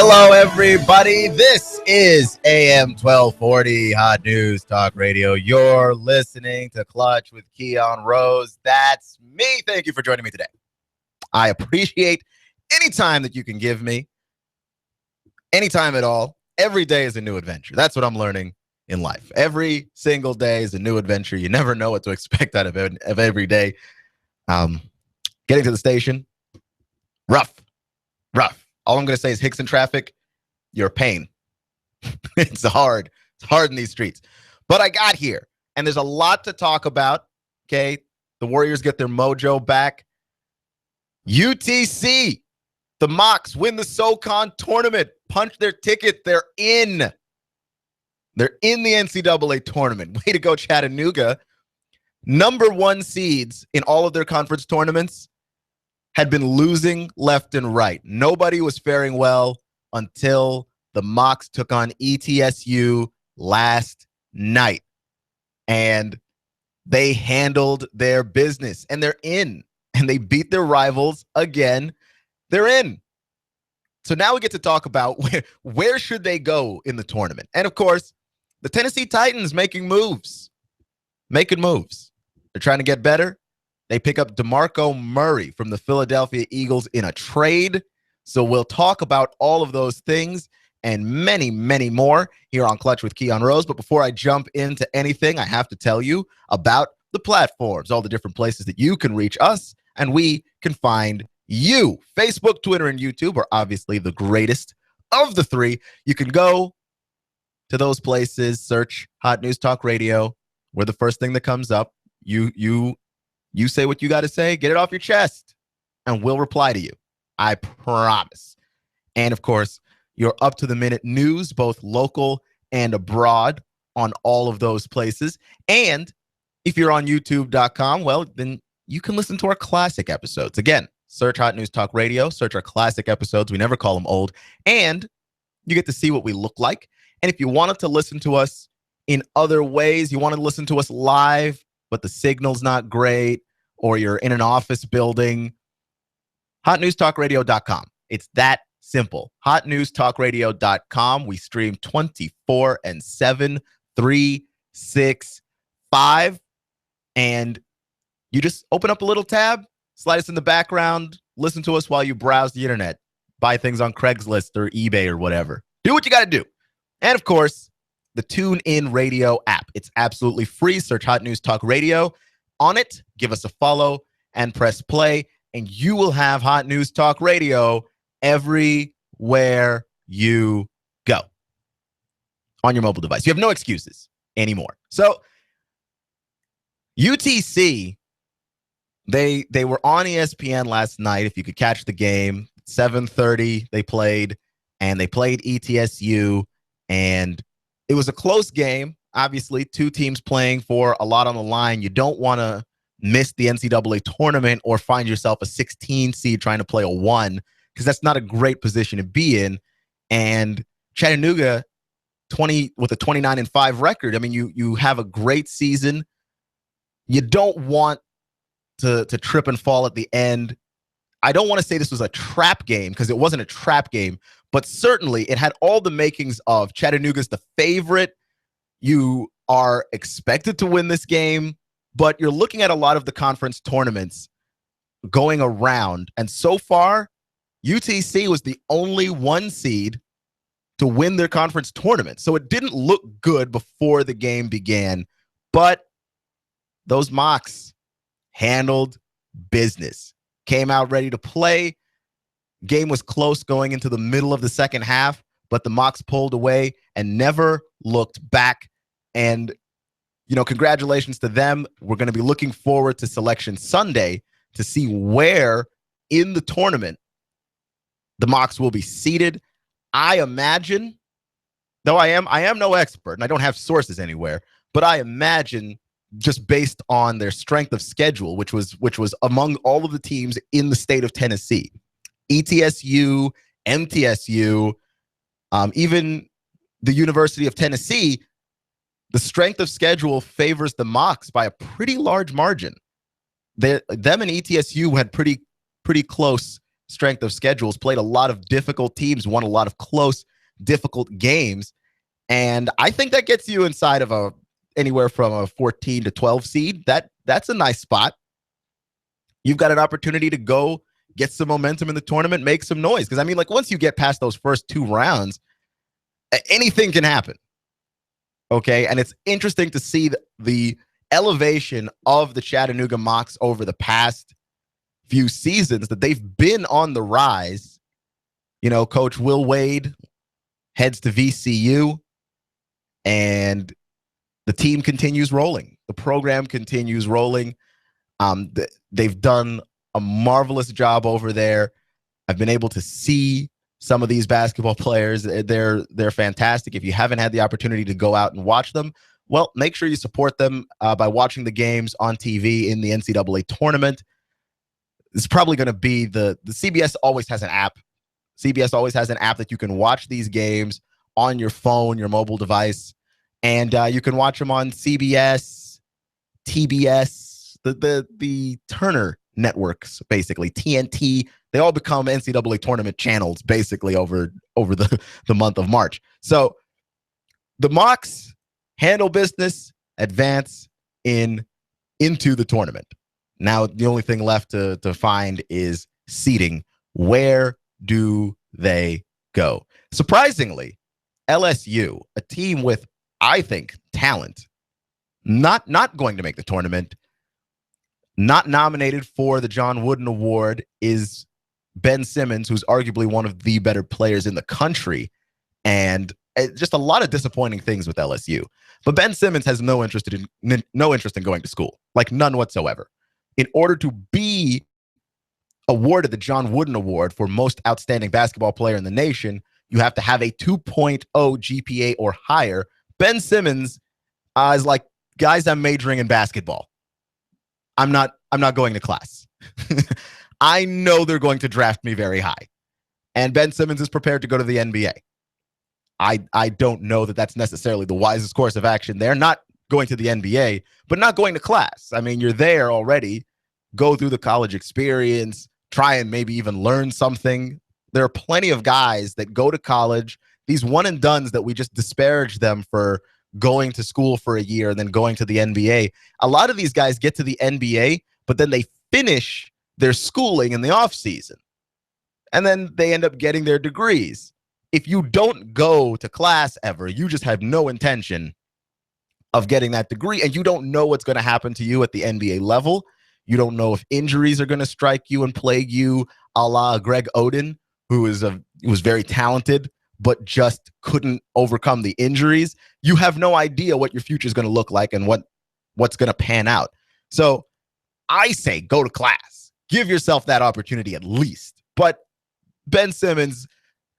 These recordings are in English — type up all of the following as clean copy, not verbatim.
Hello, everybody. This is AM 1240 Hot News Talk Radio. You're listening to Clutch with Keon Rose. That's me. Thank you for joining me today. I appreciate any time that you can give me, anytime at all. Every day is a new adventure. That's what I'm learning in life. Every single day is a new adventure. You never know what to expect out of every day. Getting to the station, rough. All I'm going to say is Hickson traffic, you're a pain. It's hard. It's hard in these streets. But I got here, and there's a lot to talk about, okay? The Warriors get their mojo back. UTC, the Mocs win the SoCon tournament, punch their ticket. They're in. They're in the NCAA tournament. Way to go, Chattanooga. Number one seeds in all of their conference tournaments had been losing left and right. Nobody was faring well until the Mocs took on ETSU last night. And they handled their business. And they're in. And they beat their rivals again. They're in. So now we get to talk about where should they go in the tournament. And, of course, the Tennessee Titans making moves. They're trying to get better. They pick up DeMarco Murray from the Philadelphia Eagles in a trade. So we'll talk about all of those things and many, many more here on Clutch with Keon Rose. But before I jump into anything, I have to tell you about the platforms, all the different places that you can reach us and we can find you. Facebook, Twitter, and YouTube are obviously the greatest of the three. You can go to those places, search Hot News Talk Radio. We're the first thing that comes up. You say what you got to say, get it off your chest, and we'll reply to you. I promise. And, of course, you're up-to-the-minute news, both local and abroad, on all of those places. And if you're on YouTube.com, well, then you can listen to our classic episodes. Again, search Hot News Talk Radio, search our classic episodes. We never call them old. And you get to see what we look like. And if you wanted to listen to us in other ways, you want to listen to us live, but the signal's not great, or you're in an office building, hotnewstalkradio.com. It's that simple. Hotnewstalkradio.com. We stream 24/7, 365. And you just open up a little tab, slide us in the background, listen to us while you browse the internet, buy things on Craigslist or eBay or whatever. Do what you got to do. And, of course, the TuneIn Radio app. It's absolutely free. Search Hot News Talk Radio. On it, give us a follow and press play, and you will have Hot News Talk Radio everywhere you go on your mobile device. You have no excuses anymore. So UTC, they were on ESPN last night. If you could catch the game, 7:30 they played, and they played ETSU, and it was a close game. Obviously, two teams playing for a lot on the line. You don't want to miss the NCAA tournament or find yourself a 16 seed trying to play a 1, because that's not a great position to be in. And Chattanooga, with a 29-5 record, I mean, you have a great season. You don't want to trip and fall at the end. I don't want to say this was a trap game, because it wasn't a trap game, but certainly it had all the makings of Chattanooga's the favorite. You are expected to win this game, but you're looking at a lot of the conference tournaments going around. And so far, UTC was the only 1 seed to win their conference tournament. So it didn't look good before the game began, but those Mocs handled business, came out ready to play. Game was close going into the middle of the second half, but the Mocs pulled away and never looked back. And, congratulations to them. We're going to be looking forward to Selection Sunday to see where in the tournament the Mocs will be seated. I imagine, though I am no expert and I don't have sources anywhere, but I imagine, just based on their strength of schedule, which was among all of the teams in the state of Tennessee, ETSU, MTSU, even the University of Tennessee, the strength of schedule favors the Mocs by a pretty large margin. Them and ETSU had pretty close strength of schedules, played a lot of difficult teams, won a lot of close, difficult games. And I think that gets you inside of anywhere from a 14 to 12 seed. That's a nice spot. You've got an opportunity to go get some momentum in the tournament, make some noise. Because, I mean, like, once you get past those first 2 rounds, anything can happen. Okay? And it's interesting to see the elevation of the Chattanooga Mocs over the past few seasons, that they've been on the rise. You know, Coach Will Wade heads to VCU, and the team continues rolling. The program continues rolling. They've done a marvelous job over there. I've been able to see some of these basketball players. They're fantastic. If you haven't had the opportunity to go out and watch them, well, make sure you support them by watching the games on TV in the NCAA tournament. It's probably going to be the CBS always has an app. CBS always has an app that you can watch these games on your phone, your mobile device, and you can watch them on CBS, TBS, the Turner networks, basically TNT. They all become NCAA tournament channels basically over the month of March. So the Mocs handle business, advance into the tournament. Now, the only thing left to find is seeding. Where do they go? Surprisingly, LSU, a team with, I think, talent, not going to make the tournament, not nominated for the John Wooden Award, is Ben Simmons, who's arguably one of the better players in the country, and just a lot of disappointing things with LSU. But Ben Simmons has no interest in going to school, like none whatsoever. In order to be awarded the John Wooden Award for most outstanding basketball player in the nation, you have to have a 2.0 GPA or higher. Ben Simmons is like, guys, I'm majoring in basketball. I'm not going to class. I know they're going to draft me very high. And Ben Simmons is prepared to go to the NBA. I don't know that that's necessarily the wisest course of action. They're not going to the NBA, but not going to class. I mean, you're there already. Go through the college experience, try and maybe even learn something. There are plenty of guys that go to college, these one and dones that we just disparage them for going to school for a year and then going to the NBA. A lot of these guys get to the NBA, but then they finish their schooling in the off season. And then they end up getting their degrees. If you don't go to class ever, you just have no intention of getting that degree, and you don't know what's going to happen to you at the NBA level. You don't know if injuries are going to strike you and plague you, a la Greg Oden, who was very talented, but just couldn't overcome the injuries. You have no idea what your future is going to look like and what's going to pan out. So I say go to class. Give yourself that opportunity at least. But Ben Simmons,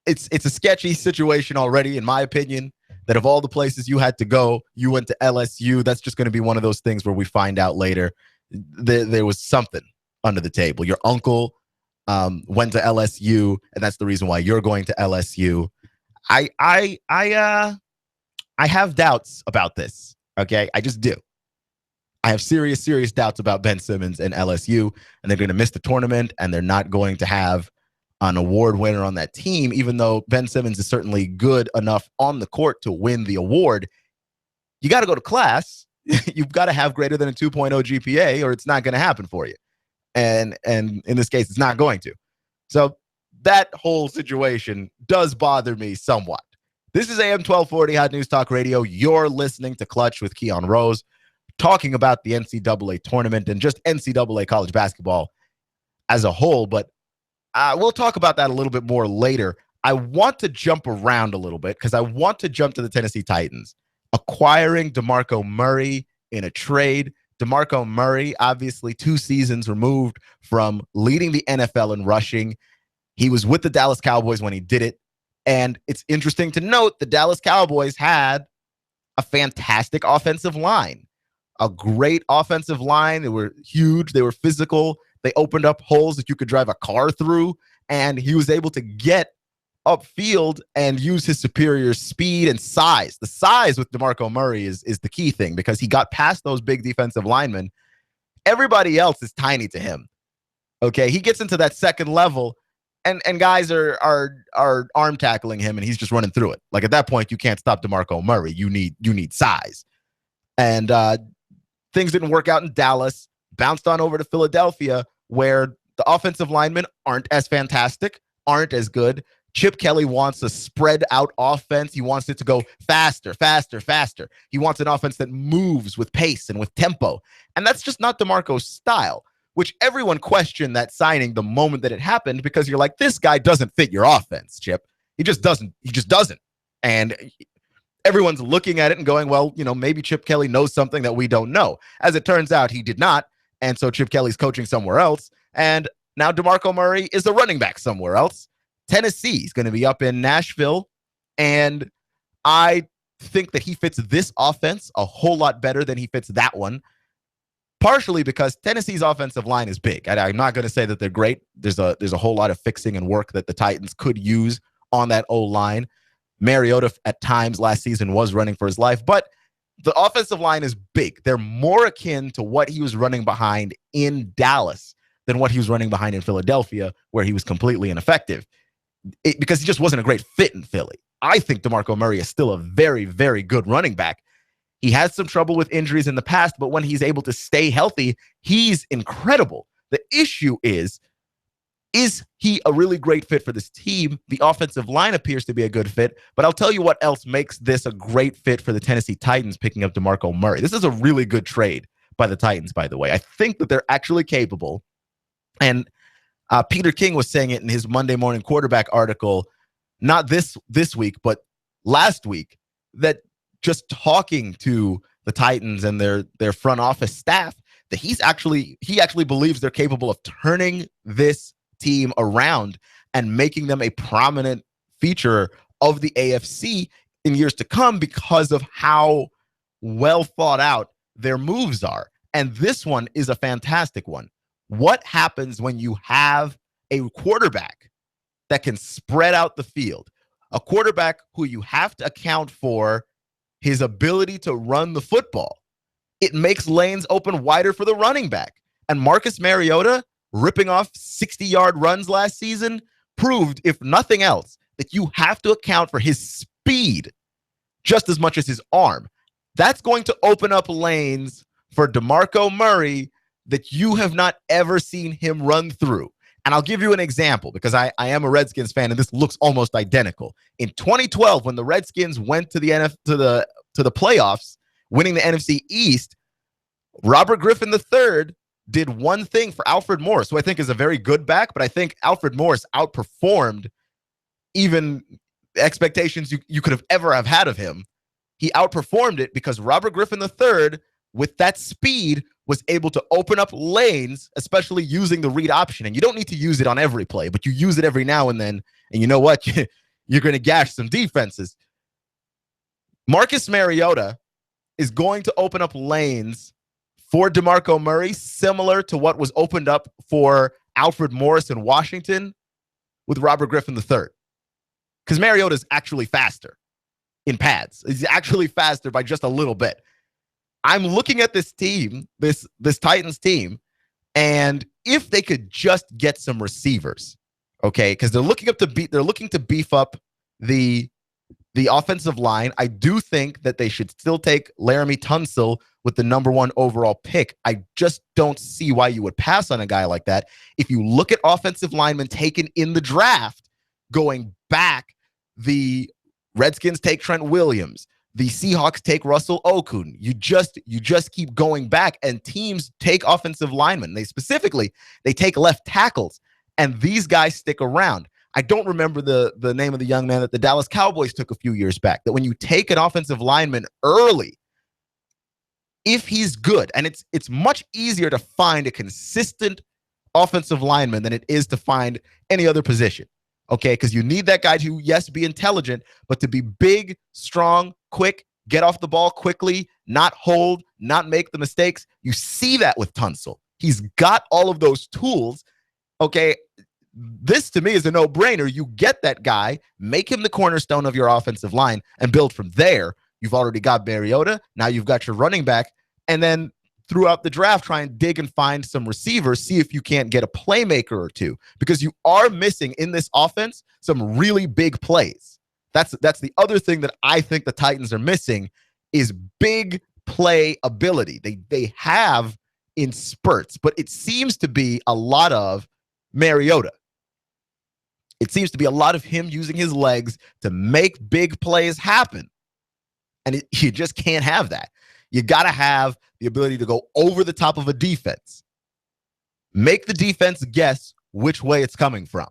it's a sketchy situation already, in my opinion, that of all the places you had to go, you went to LSU. That's just going to be one of those things where we find out later there was something under the table. Your uncle went to LSU, and that's the reason why you're going to LSU. I have doubts about this. Okay, I just do. I have serious doubts about Ben Simmons and LSU, and they're going to miss the tournament, and they're not going to have an award winner on that team, even though Ben Simmons is certainly good enough on the court to win the award. You got to go to class. You've got to have greater than a 2.0 GPA, or it's not going to happen for you. And in this case, it's not going to. So that whole situation does bother me somewhat. This is AM 1240 Hot News Talk Radio. You're listening to Clutch with Keon Rose, talking about the NCAA tournament and just NCAA college basketball as a whole. But we'll talk about that a little bit more later. I want to jump around a little bit because I want to jump to the Tennessee Titans acquiring DeMarco Murray in a trade. DeMarco Murray, obviously 2 seasons removed from leading the NFL in rushing. He was with the Dallas Cowboys when he did it. And it's interesting to note the Dallas Cowboys had a fantastic offensive line, a great offensive line. They were huge. They were physical. They opened up holes that you could drive a car through, and he was able to get upfield and use his superior speed and size. The size with DeMarco Murray is the key thing because he got past those big defensive linemen. Everybody else is tiny to him. Okay, he gets into that second level, and guys are arm tackling him, and he's just running through it. Like at that point, you can't stop DeMarco Murray. You need size. And things didn't work out in Dallas. Bounced on over to Philadelphia, where the offensive linemen aren't as fantastic, aren't as good. Chip Kelly wants a spread out offense. He wants it to go faster, faster, faster. He wants an offense that moves with pace and with tempo. And that's just not DeMarco's style, which everyone questioned that signing the moment that it happened, because you're like, this guy doesn't fit your offense, Chip. He just doesn't. And everyone's looking at it and going, well, maybe Chip Kelly knows something that we don't know. As it turns out, he did not. And so Chip Kelly's coaching somewhere else. And now DeMarco Murray is a running back somewhere else. Tennessee is going to be up in Nashville. And I think that he fits this offense a whole lot better than he fits that one. Partially because Tennessee's offensive line is big. I'm not going to say that they're great. There's a whole lot of fixing and work that the Titans could use on that O-line. Mariota at times last season was running for his life, but the offensive line is big. They're more akin to what he was running behind in Dallas than what he was running behind in Philadelphia, where he was completely ineffective because he just wasn't a great fit in Philly. I think DeMarco Murray is still a very, very good running back. He had some trouble with injuries in the past, but when he's able to stay healthy, he's incredible. The issue is he a really great fit for this team? The offensive line appears to be a good fit, but I'll tell you what else makes this a great fit for the Tennessee Titans picking up DeMarco Murray. This is a really good trade by the Titans, by the way. I think that they're actually capable. And Peter King was saying it in his Monday Morning Quarterback article, not this week, but last week, that just talking to the Titans and their front office staff, that he actually believes they're capable of turning this team around and making them a prominent feature of the AFC in years to come because of how well thought out their moves are. And this one is a fantastic one. What happens when you have a quarterback that can spread out the field, a quarterback who you have to account for his ability to run the football? It makes lanes open wider for the running back. And Marcus Mariota, ripping off 60-yard runs last season, proved, if nothing else, that you have to account for his speed just as much as his arm. That's going to open up lanes for DeMarco Murray that you have not ever seen him run through. And I'll give you an example because I am a Redskins fan, and this looks almost identical. In 2012, when the Redskins went to the playoffs, winning the NFC East, Robert Griffin III did one thing for Alfred Morris, who I think is a very good back, but I think Alfred Morris outperformed even expectations you could have ever have had of him. He outperformed it because Robert Griffin III, with that speed, was able to open up lanes, especially using the read option. And you don't need to use it on every play, but you use it every now and then. And you know what? You're going to gash some defenses. Marcus Mariota is going to open up lanes for DeMarco Murray, similar to what was opened up for Alfred Morris in Washington with Robert Griffin III. Because Mariota is actually faster in pads. He's actually faster by just a little bit. I'm looking at this team, this Titans team, and if they could just get some receivers, okay, because they're looking to beef up the offensive line. I do think that they should still take Laramie Tunsil with the number 1 overall pick. I just don't see why you would pass on a guy like that. If you look at offensive linemen taken in the draft, going back, the Redskins take Trent Williams. The Seahawks take Russell Okung. You just keep going back, and teams take offensive linemen. They take left tackles, and these guys stick around. I don't remember the name of the young man that the Dallas Cowboys took a few years back, that when you take an offensive lineman early, if he's good, and it's much easier to find a consistent offensive lineman than it is to find any other position. Okay, because you need that guy to, yes, be intelligent, but to be big, strong, quick, get off the ball quickly, not hold, not make the mistakes. You see that with Tunsil. He's got all of those tools. Okay, this to me is a no-brainer. You get that guy, make him the cornerstone of your offensive line, and build from there. You've already got Mariota. Now you've got your running back. And then throughout the draft, try and dig and find some receivers, see if you can't get a playmaker or two, because you are missing in this offense some really big plays. That's the other thing that I think the Titans are missing is big play ability. They have in spurts, but it seems to be a lot of Mariota. It seems to be a lot of him using his legs to make big plays happen. And you just can't have that. You got to have the ability to go over the top of a defense. Make the defense guess which way it's coming from.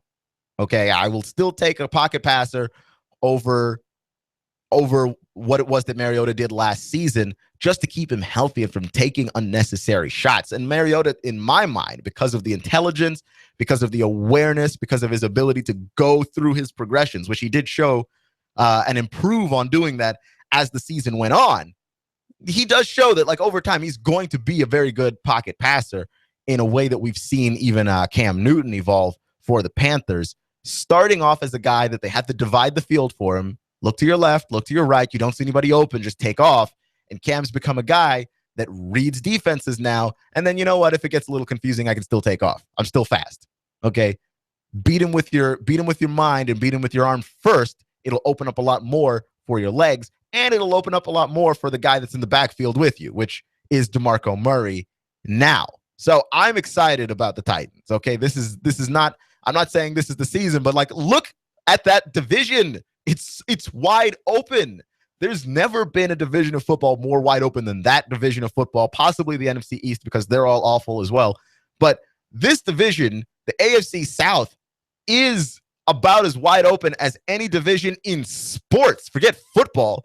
Okay, I will still take a pocket passer over what it was that Mariota did last season just to keep him healthy and from taking unnecessary shots. And Mariota, in my mind, because of the intelligence, because of the awareness, because of his ability to go through his progressions, which he did show and improve on doing that as the season went on, he does show that, like, over time, he's going to be a very good pocket passer in a way that we've seen even Cam Newton evolve for the Panthers, starting off as a guy that they had to divide the field for him. Look to your left, look to your right. You don't see anybody open, just take off. And Cam's become a guy that reads defenses now. And then, you know what? If it gets a little confusing, I can still take off. I'm still fast. Okay. Beat him with your mind and beat him with your arm first. It'll open up a lot more for your legs, and it'll open up a lot more for the guy that's in the backfield with you, which is DeMarco Murray now. So I'm excited about the Titans. Okay. This is not, I'm not saying this is the season, but like, look at that division. It's wide open. There's never been a division of football more wide open than that division of football, possibly the NFC East, because they're all awful as well. But this division, the AFC South, is about as wide open as any division in sports. Forget football.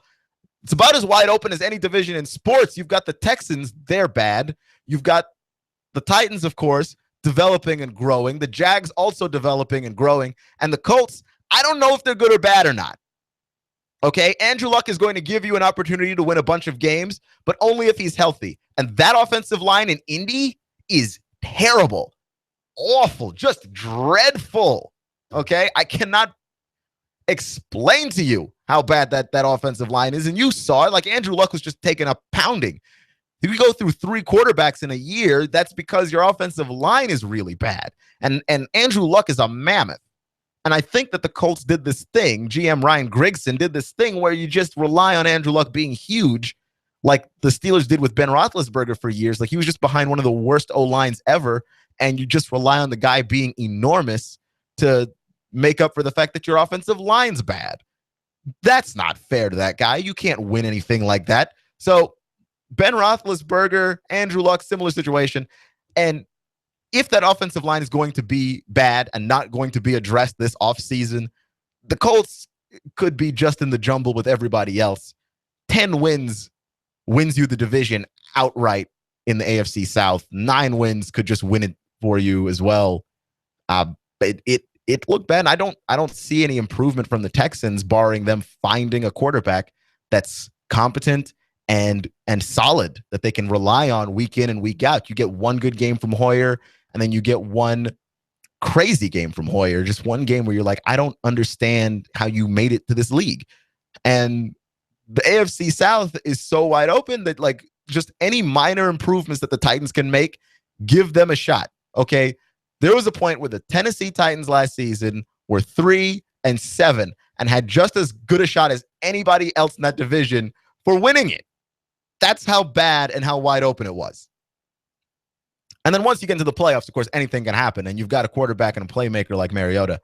It's about as wide open as any division in sports. You've got the Texans, they're bad. You've got the Titans, of course, developing and growing. The Jags also developing and growing. And the Colts, I don't know if they're good or bad or not. Okay, Andrew Luck is going to give you an opportunity to win a bunch of games, but only if he's healthy. And that offensive line in Indy is terrible, awful, just dreadful. Okay, I cannot explain to you how bad that offensive line is. And you saw it, like Andrew Luck was just taking a pounding. If you go through 3 quarterbacks in a year, that's because your offensive line is really bad. And Andrew Luck is a mammoth. And I think that the Colts did this thing, GM Ryan Grigson did this thing where you just rely on Andrew Luck being huge, like the Steelers did with Ben Roethlisberger for years. Like, he was just behind one of the worst O-lines ever, and you just rely on the guy being enormous to make up for the fact that your offensive line's bad. That's not fair to that guy. You can't win anything like that. So Ben Roethlisberger, Andrew Luck, similar situation. And if that offensive line is going to be bad and not going to be addressed this offseason, the Colts could be just in the jumble with everybody else. 10 wins you the division outright in the AFC South. 9 wins could just win it for you as well. It looked bad. I don't see any improvement from the Texans, barring them finding a quarterback that's competent and solid that they can rely on week in and week out. You get one good game from Hoyer, and then you get one crazy game from Hoyer, just one game where you're like, I don't understand how you made it to this league. And the AFC South is so wide open that, like, just any minor improvements that the Titans can make, give them a shot. Okay. There was a point where the Tennessee Titans last season were 3-7 and had just as good a shot as anybody else in that division for winning it. That's how bad and how wide open it was. And then once you get into the playoffs, of course, anything can happen. And you've got a quarterback and a playmaker like Mariota.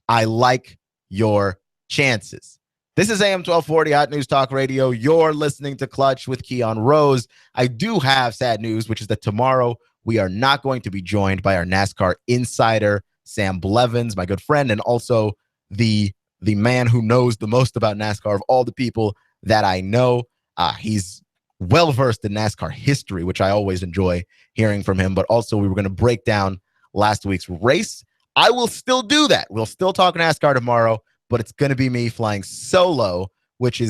I like your chances. This is AM 1240 Hot News Talk Radio. You're listening to Clutch with Keon Rose. I do have sad news, which is that tomorrow we are not going to be joined by our NASCAR insider, Sam Blevins, my good friend, and also the man who knows the most about NASCAR of all the people that I know. He's well-versed in NASCAR history, which I always enjoy hearing from him. But also, we were going to break down last week's race. I will still do that. We'll still talk NASCAR tomorrow, but it's going to be me flying solo, which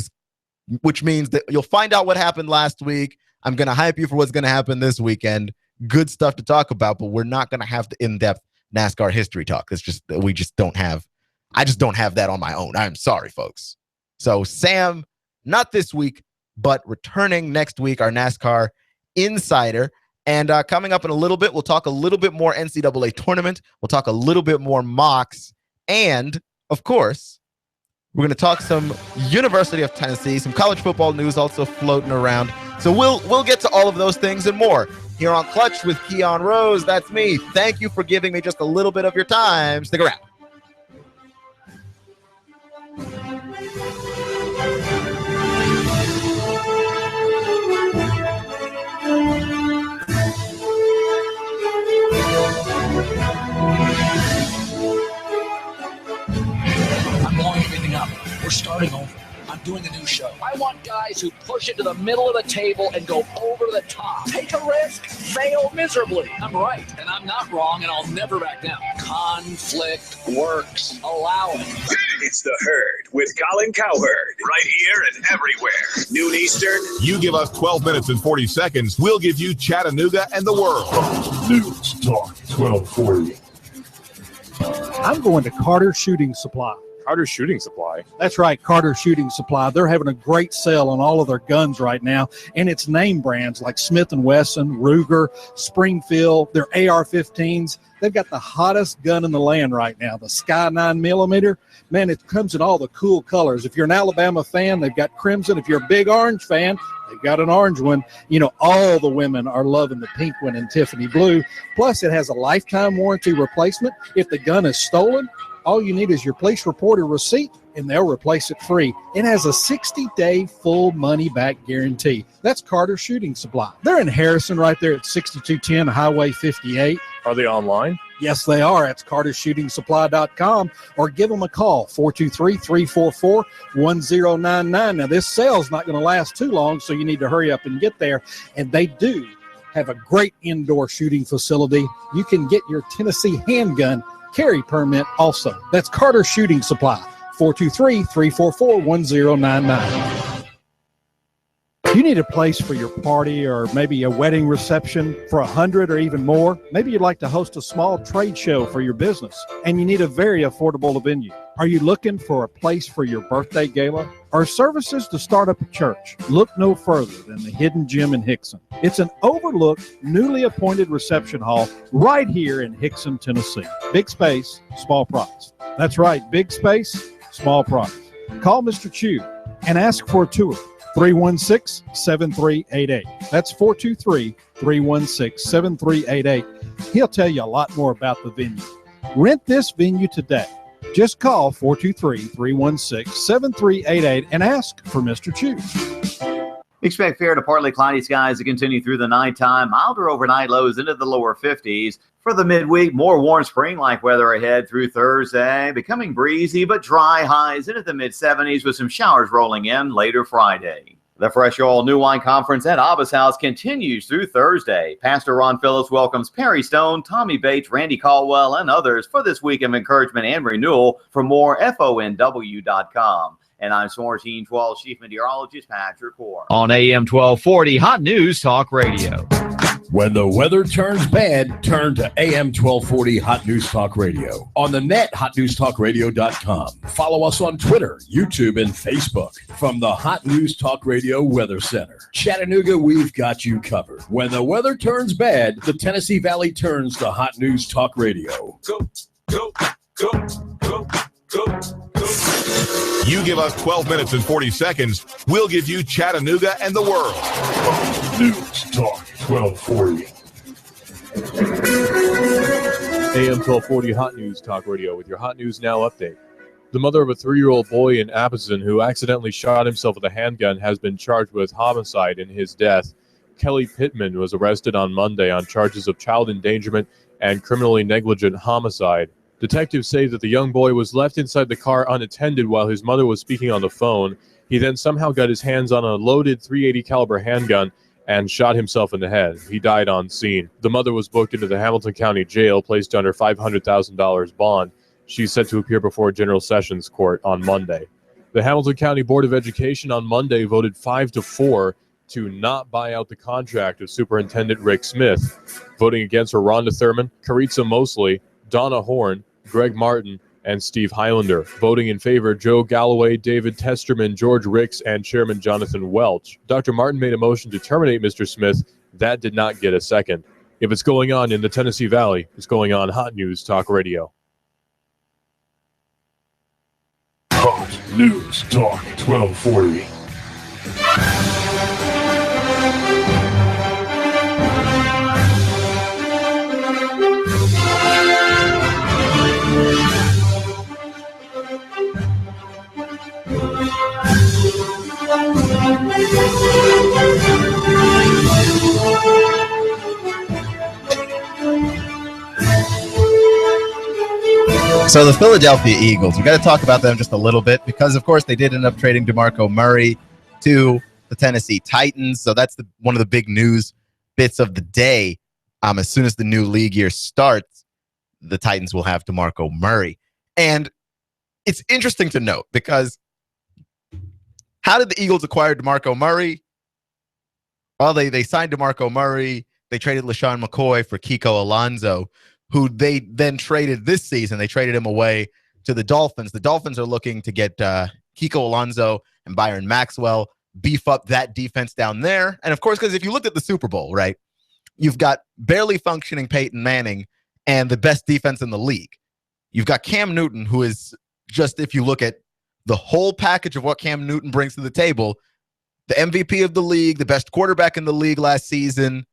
means that you'll find out what happened last week. I'm going to hype you for what's going to happen this weekend. Good stuff to talk about, but we're not going to have the in-depth NASCAR history talk. It's just, I just don't have that on my own. I'm sorry, folks. So Sam, not this week, but returning next week, our NASCAR insider. And coming up in a little bit, we'll talk a little bit more NCAA tournament. We'll talk a little bit more mocks. And, of course, we're going to talk some University of Tennessee, some college football news also floating around. So we'll get to all of those things and more here on Clutch with Keon Rose. That's me. Thank you for giving me just a little bit of your time. Stick around. I'm blowing everything up. We're starting over. I'm doing a new show. I want guys who push it to the middle of the table and go over the top. Take a risk, fail miserably. I'm right, and I'm not wrong, and I'll never back down. Conflict works. Allow it. It's The Herd with Colin Cowherd. Right here and everywhere. Noon Eastern. You give us 12 minutes and 40 seconds. We'll give you Chattanooga and the world. News Talk 1240. I'm going to Carter Shooting Supply. Carter Shooting Supply. That's right, Carter Shooting Supply. They're having a great sale on all of their guns right now, and it's name brands like Smith & Wesson, Ruger, Springfield, their AR-15s. They've got the hottest gun in the land right now, the Sky 9mm. Man, it comes in all the cool colors. If you're an Alabama fan, they've got crimson. If you're a big orange fan, they've got an orange one. You know, all the women are loving the pink one in Tiffany blue. Plus, it has a lifetime warranty replacement. If the gun is stolen, all you need is your police report or receipt, and they'll replace it free. It has a 60-day full money-back guarantee. That's Carter Shooting Supply. They're in Harrison right there at 6210 Highway 58. Are they online? Yes, they are. It's cartershootingsupply.com, or give them a call, 423-344-1099. Now, this sale's not going to last too long, so you need to hurry up and get there. And they do have a great indoor shooting facility. You can get your Tennessee handgun carry permit also. That's Carter Shooting Supply, 423-344-1099. You need a place for your party or maybe a wedding reception for 100 or even more. Maybe you'd like to host a small trade show for your business, and you need a very affordable venue. Are you looking for a place for your birthday gala or services to start up a church? Look no further than the Hidden Gem in Hickson. It's an overlooked, newly appointed reception hall right here in Hickson, Tennessee. Big space, small price. That's right, big space, small price. Call Mr. Chu and ask for a tour. 316-7388. That's 423-316-7388. He'll tell you a lot more about the venue. Rent this venue today. Just call 423-316-7388 and ask for Mr. Chu. Expect fair to partly cloudy skies to continue through the nighttime. Milder overnight lows into the lower 50s. For the midweek, more warm spring-like weather ahead through Thursday. Becoming breezy but dry, highs into the mid-70s with some showers rolling in later Friday. The Fresh Oil New Wine Conference at Abba's House continues through Thursday. Pastor Ron Phillips welcomes Perry Stone, Tommy Bates, Randy Caldwell, and others for this week of encouragement and renewal. For more, FONW.com. And I'm Source 12 Chief Meteorologist Patrick Core. On AM 1240, Hot News Talk Radio. When the weather turns bad, turn to AM 1240 Hot News Talk Radio. On the net, hotnewstalkradio.com. Follow us on Twitter, YouTube, and Facebook. From the Hot News Talk Radio Weather Center. Chattanooga, we've got you covered. When the weather turns bad, the Tennessee Valley turns to Hot News Talk Radio. Go, go, go, go, go, go. You give us 12 minutes and 40 seconds. We'll give you Chattanooga and the world. News Talk 1240. AM 1240 Hot News Talk Radio with your Hot News Now update. The mother of a 3-year-old boy in Appleton who accidentally shot himself with a handgun has been charged with homicide in his death. Kelly Pittman was arrested on Monday on charges of child endangerment and criminally negligent homicide. Detectives say that the young boy was left inside the car unattended while his mother was speaking on the phone. He then somehow got his hands on a loaded .380 caliber handgun and shot himself in the head. He died on scene. The mother was booked into the Hamilton County Jail, placed under $500,000 bond. She's set to appear before General Sessions Court on Monday. The Hamilton County Board of Education on Monday voted 5-4 to not buy out the contract of Superintendent Rick Smith. Voting against were Rhonda Thurman, Caritza Mosley, Donna Horn, Greg Martin, and Steve Highlander. Voting in favor, Joe Galloway, David Testerman, George Ricks, and Chairman Jonathan Welch. Dr. Martin made a motion to terminate Mr. Smith That did not get a second. If it's going on in the Tennessee Valley, it's going on Hot News Talk Radio. Hot News Talk 1240. So the Philadelphia Eagles, we got to talk about them just a little bit because, of course, they did end up trading DeMarco Murray to the Tennessee Titans. So that's one of the big news bits of the day. As soon as the new league year starts, the Titans will have DeMarco Murray. And it's interesting to note because how did the Eagles acquire DeMarco Murray? Well, they signed DeMarco Murray. They traded LaShawn McCoy for Kiko Alonso, who they then traded this season. They traded him away to the Dolphins. The Dolphins are looking to get Kiko Alonso and Byron Maxwell, beef up that defense down there. And, of course, because if you looked at the Super Bowl, right, you've got barely functioning Peyton Manning and the best defense in the league. You've got Cam Newton, who is just, if you look at the whole package of what Cam Newton brings to the table, the MVP of the league, the best quarterback in the league last season.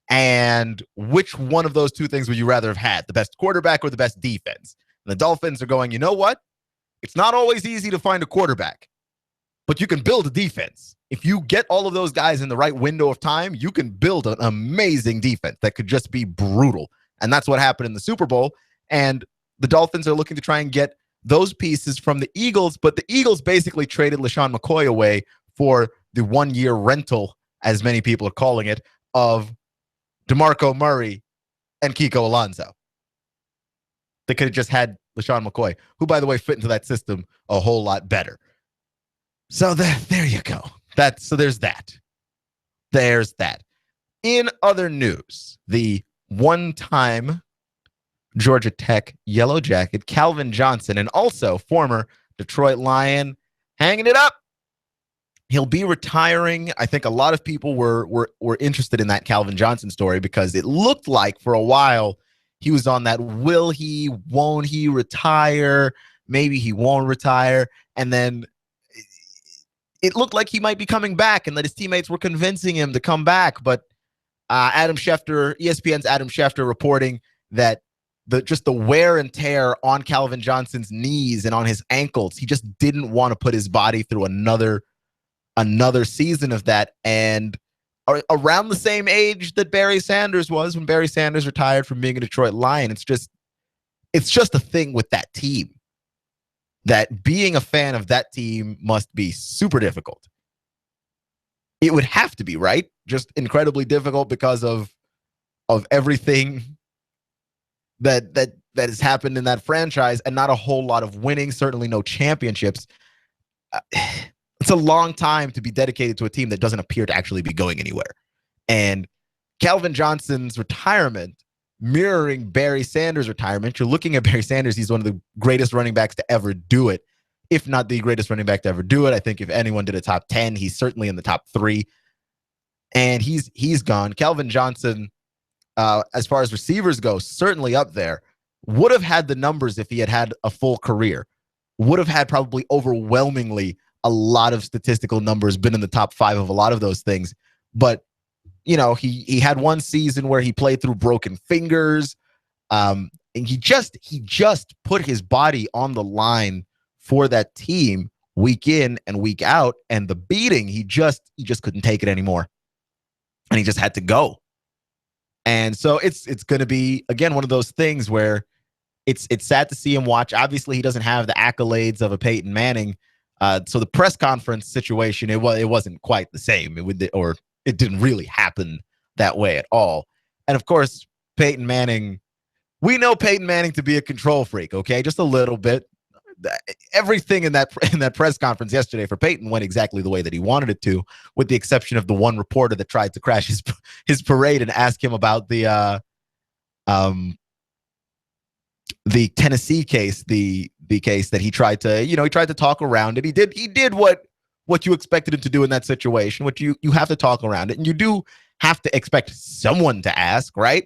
And which one of those two things would you rather have had, the best quarterback or the best defense? And the Dolphins are going, you know what? It's not always easy to find a quarterback, but you can build a defense. If you get all of those guys in the right window of time, you can build an amazing defense that could just be brutal. And that's what happened in the Super Bowl. And the Dolphins are looking to try and get those pieces from the Eagles, but the Eagles basically traded LaShawn McCoy away for the 1-year rental, as many people are calling it, of DeMarco Murray and Kiko Alonso. They could have just had LaShawn McCoy, who, by the way, fit into that system a whole lot better. So there you go. There's that. There's that. In other news, the one-time Georgia Tech Yellow Jacket, Calvin Johnson, and also former Detroit Lion, hanging it up. He'll be retiring. I think a lot of people were interested in that Calvin Johnson story because it looked like for a while he was on that will he, won't he retire? Maybe he won't retire. And then it looked like he might be coming back and that his teammates were convincing him to come back. But Adam Schefter, ESPN's Adam Schefter, reporting that just the wear and tear on Calvin Johnson's knees and on his ankles, he just didn't want to put his body through another season of that. And around the same age that Barry Sanders was when Barry Sanders retired from being a Detroit Lion. It's just a thing with that team that being a fan of that team must be super difficult. It would have to be, right? Just incredibly difficult because of everything that has happened in that franchise and not a whole lot of winning, certainly no championships. It's a long time to be dedicated to a team that doesn't appear to actually be going anywhere. And Calvin Johnson's retirement, mirroring Barry Sanders' retirement, you're looking at Barry Sanders, he's one of the greatest running backs to ever do it, if not the greatest running back to ever do it. I think if anyone did a top 10, he's certainly in the top 3. And he's gone. Calvin Johnson, as far as receivers go, certainly up there. Would have had the numbers if he had a full career. Would have had probably overwhelmingly a lot of statistical numbers, been in the top 5 of a lot of those things. But, you know, he had one season where he played through broken fingers. And he just put his body on the line for that team week in and week out. And the beating, he just couldn't take it anymore. And he just had to go. And so it's going to be, again, one of those things where it's sad to see him watch. Obviously, he doesn't have the accolades of a Peyton Manning. So the press conference situation, it wasn't quite the same. It didn't really happen that way at all. And of course, Peyton Manning, we know Peyton Manning to be a control freak, okay? Just a little bit. Everything in that press conference yesterday for Peyton went exactly the way that he wanted it to, with the exception of the one reporter that tried to crash his parade and ask him about the Tennessee case, the case that he tried to talk around it. He did what you expected him to do in that situation, which you have to talk around it. And you do have to expect someone to ask, right?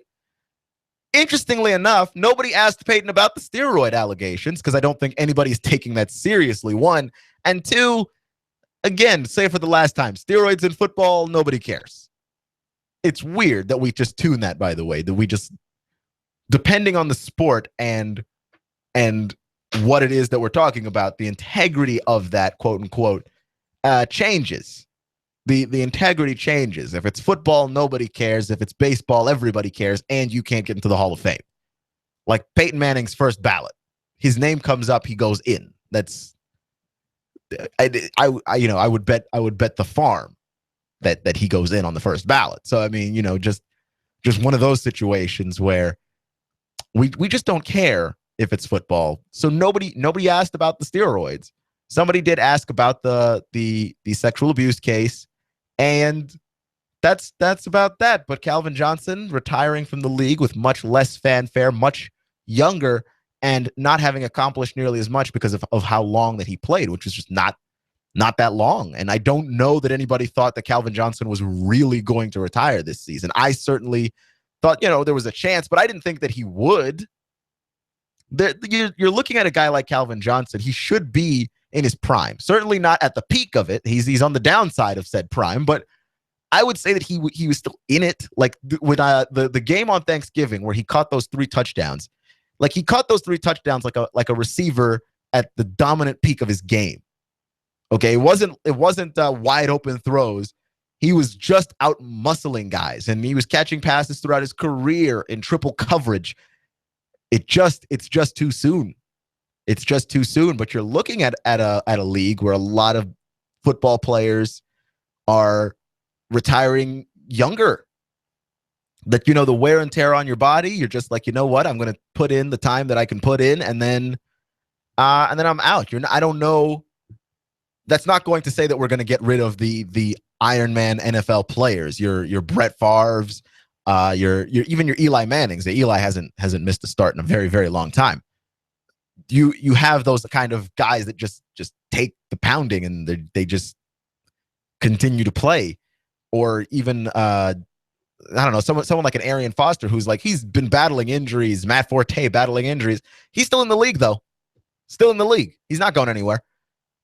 Interestingly enough, nobody asked Peyton about the steroid allegations because I don't think anybody's taking that seriously, one. And two, again, say for the last time, steroids in football, nobody cares. It's weird that we just tune that, by the way, that we just, depending on the sport and what it is that we're talking about, the integrity of that, quote unquote, changes. The integrity changes. If it's football, nobody cares. If it's baseball, everybody cares, and you can't get into the Hall of Fame. Like Peyton Manning's first ballot, his name comes up, he goes in. That's I would bet the farm that he goes in on the first ballot. So I mean, just one of those situations where we just don't care if it's football. So nobody asked about the steroids. Somebody did ask about the sexual abuse case. And that's about that. But Calvin Johnson retiring from the league with much less fanfare, much younger, and not having accomplished nearly as much because of how long that he played, which was just not that long. And I don't know that anybody thought that Calvin Johnson was really going to retire this season. I certainly thought, there was a chance, but I didn't think that he would. You're looking at a guy like Calvin Johnson. He should be in his prime. Certainly not at the peak of it. He's on the downside of said prime, but I would say that he was still in it. Like when the game on Thanksgiving where he caught those 3 touchdowns, like he caught those 3 touchdowns like a receiver at the dominant peak of his game. Okay, it wasn't wide open throws. He was just out muscling guys, and he was catching passes throughout his career in triple coverage. It's just too soon. It's just too soon. But you're looking at a league where a lot of football players are retiring younger. That the wear and tear on your body. You're just like, you know what? I'm going to put in the time that I can put in, and then I'm out. I don't know. That's not going to say that we're going to get rid of the Iron Man NFL players. Your Brett Favre's, your even your Eli Mannings. Eli hasn't missed a start in a very, very long time. You have those kind of guys that just take the pounding and they just continue to play, or even I don't know, someone like an Arian Foster who's like, he's been battling injuries. Matt Forte battling injuries. He's still in the league though. Still in the league. He's not going anywhere.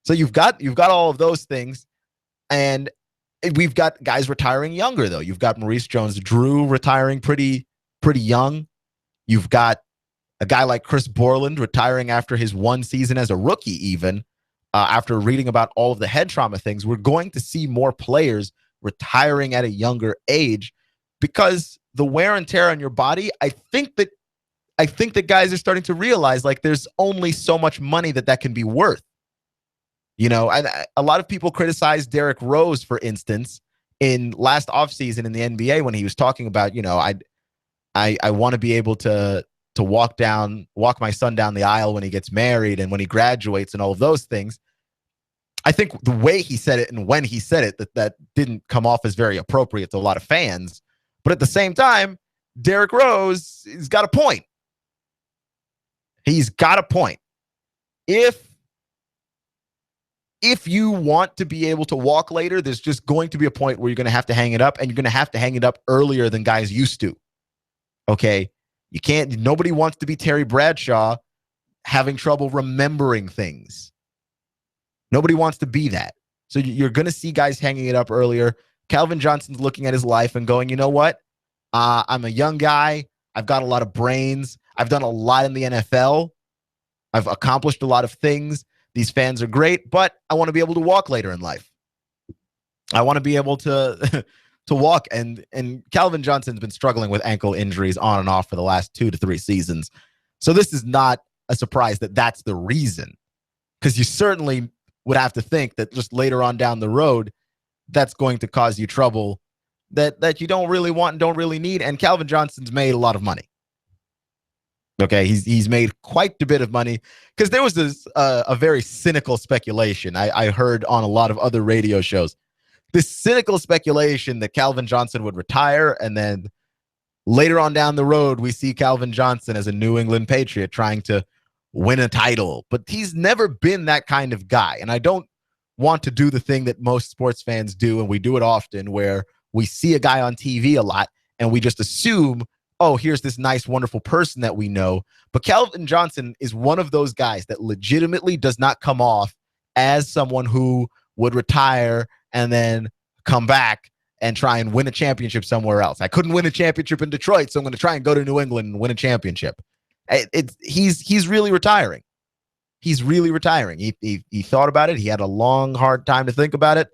So you've got all of those things, and we've got guys retiring younger though. You've got Maurice Jones-Drew retiring pretty young. You've got a guy like Chris Borland retiring after his 1 season as a rookie, even after reading about all of the head trauma things. We're going to see more players retiring at a younger age because the wear and tear on your body. I think that guys are starting to realize like there's only so much money that can be worth. And a lot of people criticize Derrick Rose, for instance, in last offseason in the NBA when he was talking about, I want to be able to walk my son down the aisle when he gets married and when he graduates and all of those things. I think the way he said it and when he said it, that didn't come off as very appropriate to a lot of fans. But at the same time, Derrick Rose has got a point. He's got a point. If you want to be able to walk later, there's just going to be a point where you're going to have to hang it up, and you're going to have to hang it up earlier than guys used to. Okay? You can't, nobody wants to be Terry Bradshaw having trouble remembering things. Nobody wants to be that. So you're going to see guys hanging it up earlier. Calvin Johnson's looking at his life and going, you know what? I'm a young guy. I've got a lot of brains. I've done a lot in the NFL. I've accomplished a lot of things. These fans are great, but I want to be able to walk later in life. I want to be able to walk. And Calvin Johnson's been struggling with ankle injuries on and off for the last 2 to 3 seasons. So this is not a surprise that that's the reason, because you certainly would have to think that just later on down the road, that's going to cause you trouble that you don't really want and don't really need. And Calvin Johnson's made a lot of money. Okay, he's made quite a bit of money, because there was this a very cynical speculation I heard on a lot of other radio shows. This cynical speculation that Calvin Johnson would retire, and then later on down the road, we see Calvin Johnson as a New England Patriot trying to win a title. But he's never been that kind of guy. And I don't want to do the thing that most sports fans do, and we do it often, where we see a guy on TV a lot and we just assume, oh, here's this nice, wonderful person that we know. But Calvin Johnson is one of those guys that legitimately does not come off as someone who would retire and then come back and try and win a championship somewhere else. I couldn't win a championship in Detroit, so I'm going to try and go to New England and win a championship. He's really retiring. He's really retiring. He thought about it. He had a long, hard time to think about it.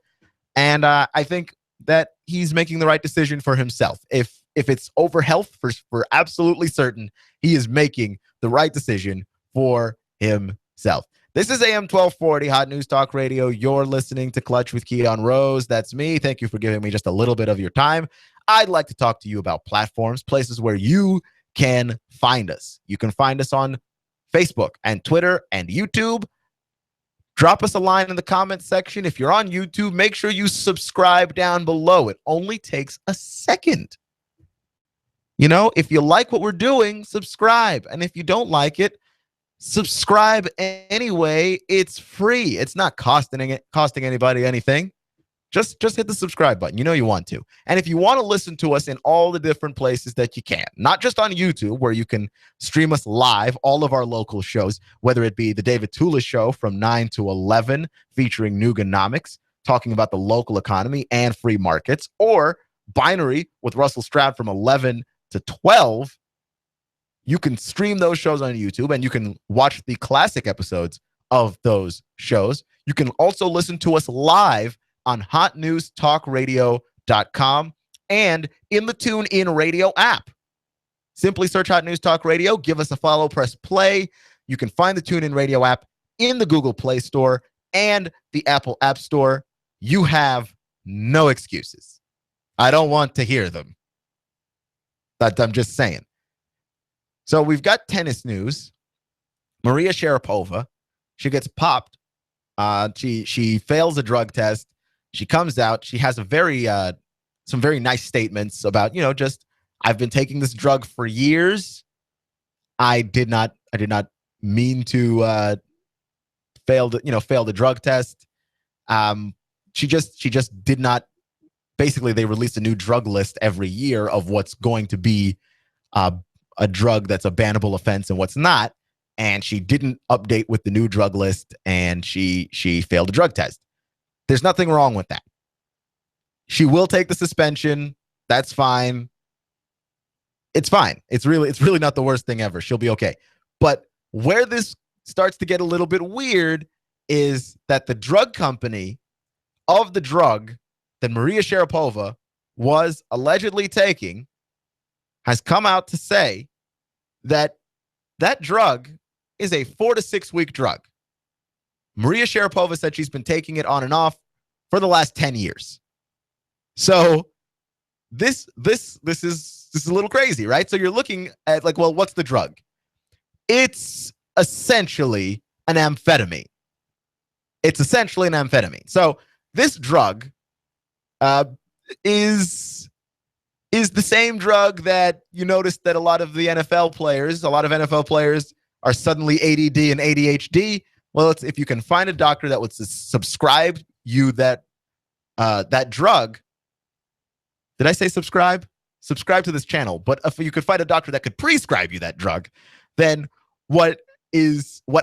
And I think that he's making the right decision for himself. If it's over health, for absolutely certain, he is making the right decision for himself. This is AM 1240 Hot News Talk Radio. You're listening to Clutch with Keon Rose. That's me. Thank you for giving me just a little bit of your time. I'd like to talk to you about platforms, places where you can find us. You can find us on Facebook and Twitter and YouTube. Drop us a line in the comments section. If you're on YouTube, make sure you subscribe down below. It only takes a second. You know, if you like what we're doing, subscribe. And if you don't like it, subscribe anyway. It's free. It's not costing anybody anything. Just hit the subscribe button. You know you want to. And if you want to listen to us in all the different places that you can, not just on YouTube, where you can stream us live, all of our local shows, whether it be the David Tulis show from 9 to 11, featuring Nooganomics, talking about the local economy and free markets, or Binary with Russell Stroud from 11 to 12, you can stream those shows on YouTube and you can watch the classic episodes of those shows. You can also listen to us live on hotnewstalkradio.com and in the TuneIn Radio app. Simply search Hot News Talk Radio, give us a follow, press play. You can find the TuneIn Radio app in the Google Play Store and the Apple App Store. You have no excuses. I don't want to hear them. But I'm just saying. So we've got tennis news. Maria Sharapova, she gets popped. She fails a drug test. She comes out. She has some very nice statements about, just I've been taking this drug for years. I did not mean to fail the drug test. She just did not. Basically, they release a new drug list every year of what's going to be a drug that's a bannable offense and what's not. And she didn't update with the new drug list, and she failed a drug test. There's nothing wrong with that. She will take the suspension. That's fine. It's fine. It's really not the worst thing ever. She'll be okay. But where this starts to get a little bit weird is that the drug company of the drug that Maria Sharapova was allegedly taking has come out to say that that drug is a 4 to 6 week drug. Maria Sharapova said she's been taking it on and off for the last 10 years. So this is a little crazy, right? So you're looking at what's the drug? It's essentially an amphetamine. So this drug is the same drug that you notice that a lot of NFL players are suddenly ADD and ADHD. Well, if you can find a doctor that would subscribe you that drug. Did I say subscribe? Subscribe to this channel. But if you could find a doctor that could prescribe you that drug, then what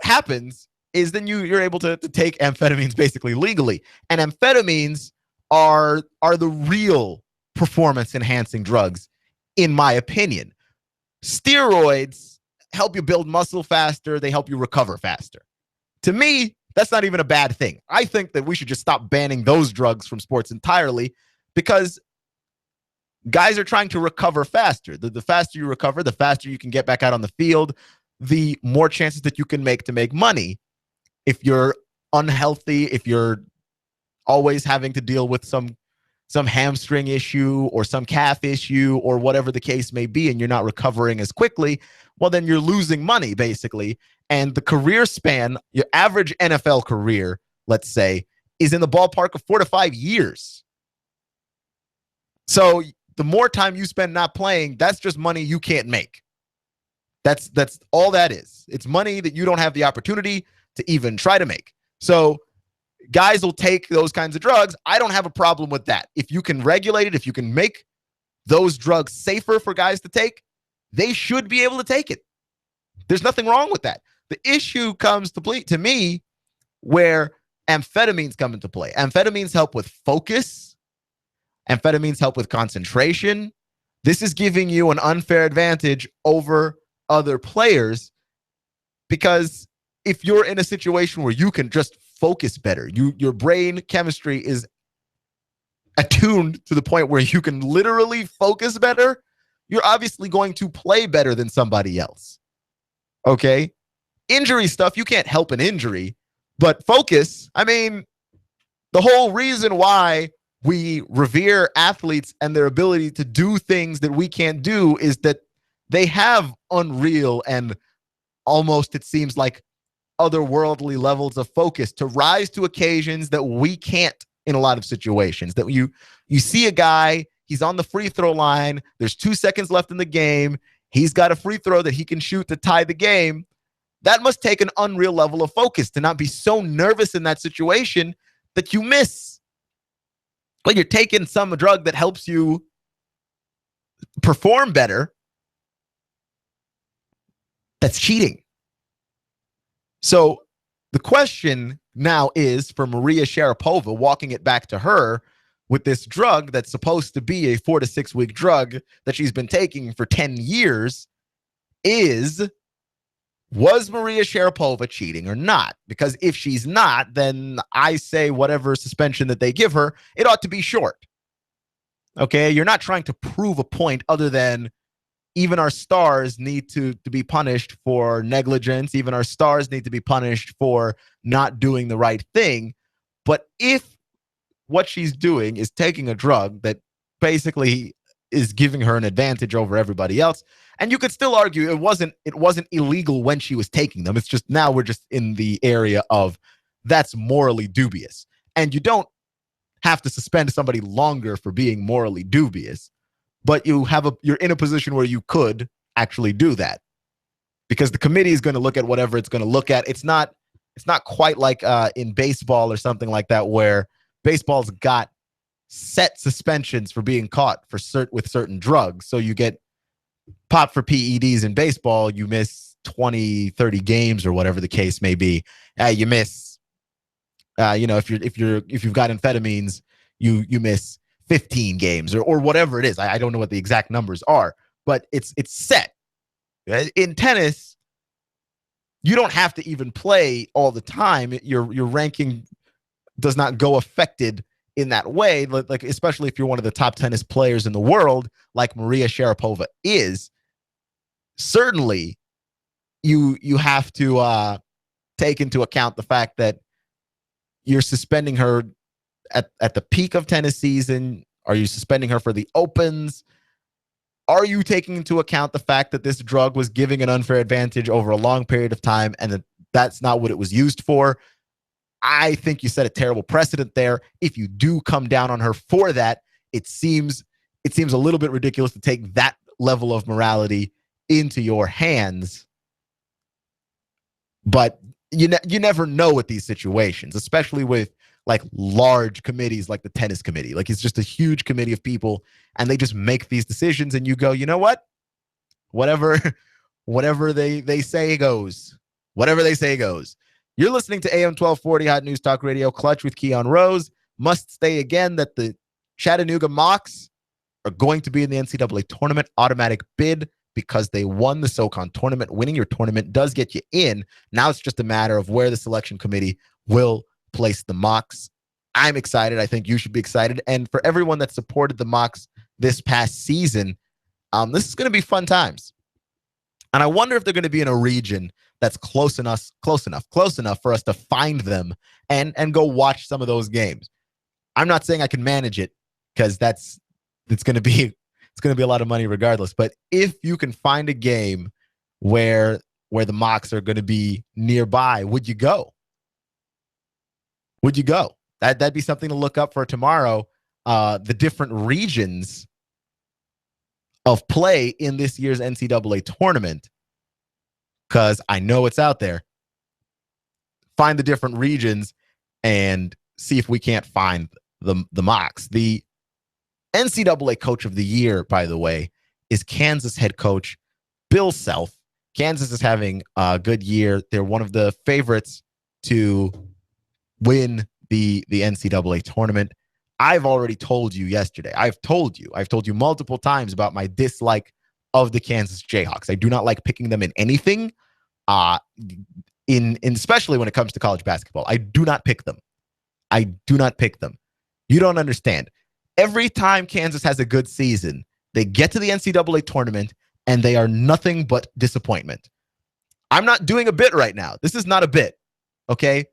happens is then you're able to take amphetamines basically legally. And amphetamines are the real performance enhancing drugs, in my opinion. Steroids help you build muscle faster. They help you recover faster. To me, that's not even a bad thing. I think that we should just stop banning those drugs from sports entirely, because guys are trying to recover faster. The faster you recover, the faster you can get back out on the field, the more chances that you can make to make money. If you're unhealthy, if you're always having to deal with some hamstring issue or some calf issue or whatever the case may be, and you're not recovering as quickly, well, then you're losing money, basically. And the career span, your average NFL career, let's say, is in the ballpark of 4 to 5 years. So the more time you spend not playing, that's just money you can't make. That's all that is. It's money that you don't have the opportunity to even try to make. So guys will take those kinds of drugs. I don't have a problem with that. If you can regulate it, if you can make those drugs safer for guys to take, they should be able to take it. There's nothing wrong with that. The issue comes to me where amphetamines come into play. Amphetamines help with focus. Amphetamines help with concentration. This is giving you an unfair advantage over other players, because if you're in a situation where you can just focus better, your brain chemistry is attuned to the point where you can literally focus better, you're obviously going to play better than somebody else. Okay? Injury stuff, you can't help an injury, but focus, I mean, the whole reason why we revere athletes and their ability to do things that we can't do is that they have unreal and almost, it seems like, otherworldly levels of focus to rise to occasions that we can't in a lot of situations. That you see a guy, he's on the free throw line, there's 2 seconds left in the game, he's got a free throw that he can shoot to tie the game. That must take an unreal level of focus to not be so nervous in that situation that you miss. When you're taking some drug that helps you perform better, that's cheating. So the question now is for Maria Sharapova, walking it back to her with this drug that's supposed to be a 4 to 6 week drug that she's been taking for 10 years, was Maria Sharapova cheating or not? Because if she's not, then I say whatever suspension that they give her, it ought to be short. Okay, you're not trying to prove a point other than even our stars need to be punished for negligence. Even our stars need to be punished for not doing the right thing. But if what she's doing is taking a drug that basically is giving her an advantage over everybody else, and you could still argue it wasn't illegal when she was taking them. It's just now we're just in the area of that's morally dubious. And you don't have to suspend somebody longer for being morally dubious. But you're in a position where you could actually do that, because the committee is going to look at whatever it's going to look at. It's not quite like in baseball or something like that, where baseball's got set suspensions for being caught with certain drugs. So you get popped for PEDs in baseball, you miss 20, 30 games or whatever the case may be. You miss, if you've got amphetamines, you miss 15 games or whatever it is. I don't know what the exact numbers are, but it's set. In tennis, you don't have to even play all the time. Your ranking does not go affected in that way, like especially if you're one of the top tennis players in the world, like Maria Sharapova is. Certainly, you have to take into account the fact that you're suspending her at the peak of tennis season. Are you suspending her for the Opens? Are you taking into account the fact that this drug was giving an unfair advantage over a long period of time and that's not what it was used for? I think you set a terrible precedent there. If you do come down on her for that, it seems a little bit ridiculous to take that level of morality into your hands. But you never know with these situations, especially with like large committees like the tennis committee. Like it's just a huge committee of people and they just make these decisions and you go, you know what? Whatever they say goes. Whatever they say goes. You're listening to AM 1240 Hot News Talk Radio, Clutch with Keon Rose. Must say again that the Chattanooga Mocs are going to be in the NCAA tournament automatic bid because they won the SoCon tournament. Winning your tournament does get you in. Now it's just a matter of where the selection committee will place the Mocs. I'm excited. I think you should be excited. And for everyone that supported the Mocs this past season, this is going to be fun times. And I wonder if they're going to be in a region that's close enough for us to find them and go watch some of those games. I'm not saying I can manage it because it's going to be a lot of money regardless. But if you can find a game where the Mocs are going to be nearby, would you go? Would you go? That'd be something to look up for tomorrow. The different regions of play in this year's NCAA tournament, because I know it's out there. Find the different regions and see if we can't find the mocks. The NCAA Coach of the Year, by the way, is Kansas head coach Bill Self. Kansas is having a good year. They're one of the favorites to win the NCAA tournament. I've already told you yesterday. I've told you multiple times about my dislike of the Kansas Jayhawks. I do not like picking them in anything, especially when it comes to college basketball. I do not pick them. You don't understand. Every time Kansas has a good season, they get to the NCAA tournament and they are nothing but disappointment. I'm not doing a bit right now. This is not a bit, okay?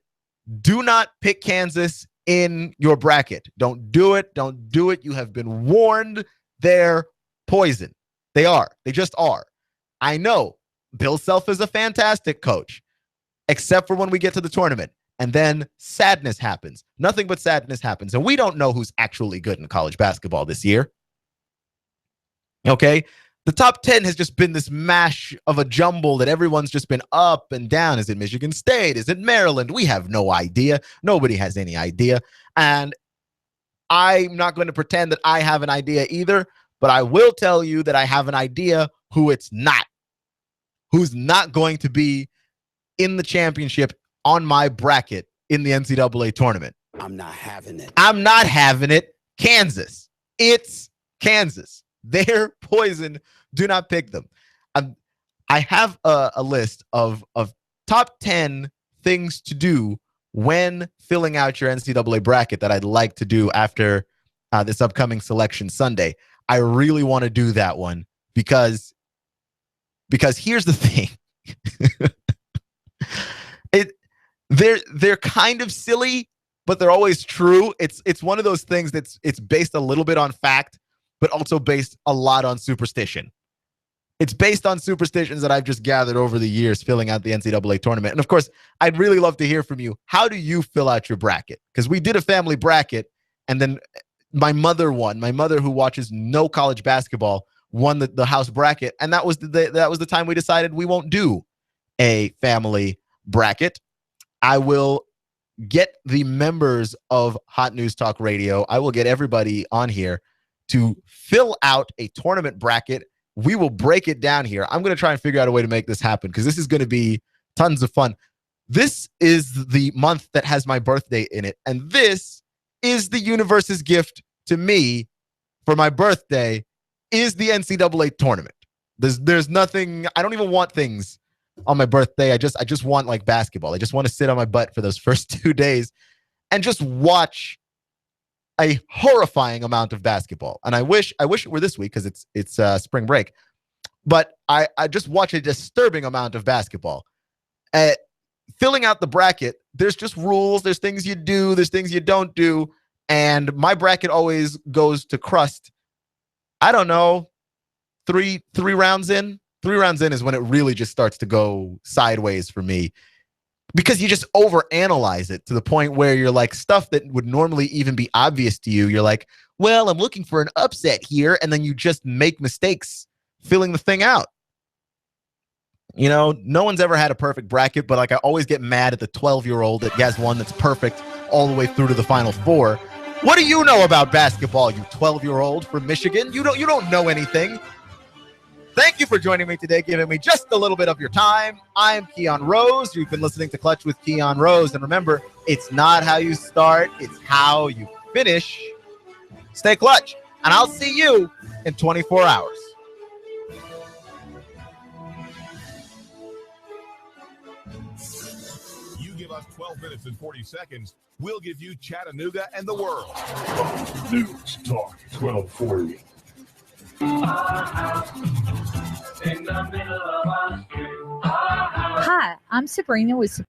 Do not pick Kansas in your bracket. Don't do it. Don't do it. You have been warned. They're poison. They are. They just are. I know Bill Self is a fantastic coach, except for when we get to the tournament. And then sadness happens. Nothing but sadness happens. And we don't know who's actually good in college basketball this year. Okay? The top 10 has just been this mash of a jumble that everyone's just been up and down. Is it Michigan State? Is it Maryland? We have no idea. Nobody has any idea. And I'm not going to pretend that I have an idea either, but I will tell you that I have an idea who it's not. Who's not going to be in the championship on my bracket in the NCAA tournament. I'm not having it. Kansas. It's Kansas. They're poison. Do not pick them. I have a list of top 10 things to do when filling out your NCAA bracket that I'd like to do after this upcoming Selection Sunday. I really want to do that one because here's the thing. They're kind of silly, but they're always true. It's one of those things it's based a little bit on fact, but also based a lot on superstition. It's based on superstitions that I've just gathered over the years filling out the NCAA tournament. And of course, I'd really love to hear from you. How do you fill out your bracket? Because we did a family bracket, and then my mother won. My mother, who watches no college basketball, won the house bracket, and that was the time we decided we won't do a family bracket. I will get the members of Hot News Talk Radio. I will get everybody on here to fill out a tournament bracket. We will break it down here. I'm going to try and figure out a way to make this happen because this is going to be tons of fun. This is the month that has my birthday in it, and this is the universe's gift to me for my birthday is the NCAA tournament. There's nothing. I don't even want things on my birthday. I just want like basketball. I just want to sit on my butt for those first 2 days and just watch a horrifying amount of basketball. And I wish it were this week because it's spring break. But I just watch a disturbing amount of basketball. Filling out the bracket, there's just rules. There's things you do. There's things you don't do. And my bracket always goes to crust. I don't know, three rounds in. 3 rounds in is when it really just starts to go sideways for me because you just overanalyze it to the point where you're like stuff that would normally even be obvious to you. You're like, well, I'm looking for an upset here. And then you just make mistakes filling the thing out. You know, no one's ever had a perfect bracket, but like I always get mad at the 12-year-old that has one that's perfect all the way through to the Final Four. What do you know about basketball, you 12-year-old from Michigan? You don't know anything. Thank you for joining me today, giving me just a little bit of your time. I'm Keon Rose. You've been listening to Clutch with Keon Rose. And remember, it's not how you start, it's how you finish. Stay clutch, and I'll see you in 24 hours. You give us 12 minutes and 40 seconds, we'll give you Chattanooga and the world. News Talk 1240. Hi, I'm Sabrina with